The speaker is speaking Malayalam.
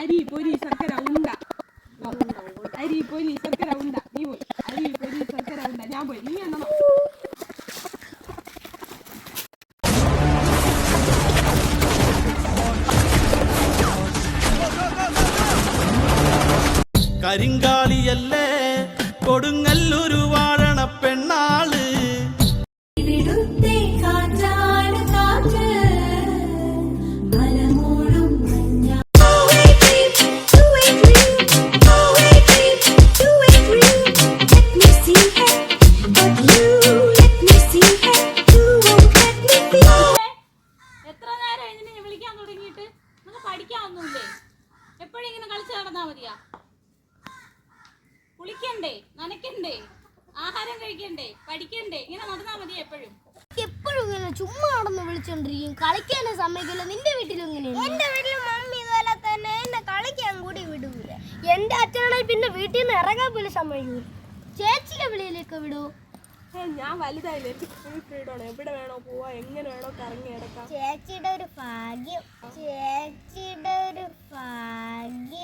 അരി പൊരി ശർക്കര ഉണ്ട. അരി പൊരി ശർക്കര ഉണ്ട. നീ പോയി. അരി പൊരി ശർക്കര ഉണ്ട. ഞാൻ പോയി. നീ എണ്ണണം. കരിങ്കാളിയല്ലേ കൊടുങ്ങല്ലൊരു വാഴണ പെണ്ണാള്. എത്ര നേരം ഇതിനെ വിളിക്കാൻ തുടങ്ങിയിട്ട്? നിങ്ങൾക്ക് പഠിക്കാനൊന്നുമില്ലേ? എപ്പോഴും ഇങ്ങനെ കളിച്ച് നടന്നാ മതിയാ? കുളിക്കണ്ടേ, നനയ്ക്കണ്ടേ, ആഹാരം കഴിക്കണ്ടേ, പഠിക്കണ്ടേ? ഇങ്ങനെ നടന്നാ മതി എപ്പോഴും? എപ്പോഴും ഇങ്ങനെ ചുമ്മാ നടന്ന് വിളിച്ചോണ്ടിരിക്കും. കളിക്കാനും സമ്മതിക്കില്ല. നിന്റെ വീട്ടിലും ഇങ്ങനെയാണ്? എന്റെ വീട്ടിലും മമ്മി ഇതുപോലെ തന്നെ എന്നെ കളിക്കാൻ കൂടി വിടൂല. എന്റെ അച്ഛനാണെങ്കിൽ പിന്നെ വീട്ടിൽ നിന്ന് ഇറങ്ങാൻ പോലും സമ്മതിക്കൂല. ചേച്ചിയുടെ വിളിയിലേക്ക് വിടൂ. ഞാൻ വലുതായില്ലേ, എനിക്ക് ഫുൾ ഫ്രീഡമാണ്. എവിടെ വേണോ പോവാ, എങ്ങനെ വേണോ കറങ്ങി കിടക്കാം. ചേച്ചിയുടെ ഒരു ഭാഗ്യം. ചേച്ചിയുടെ ഒരു ഭാഗ്യം.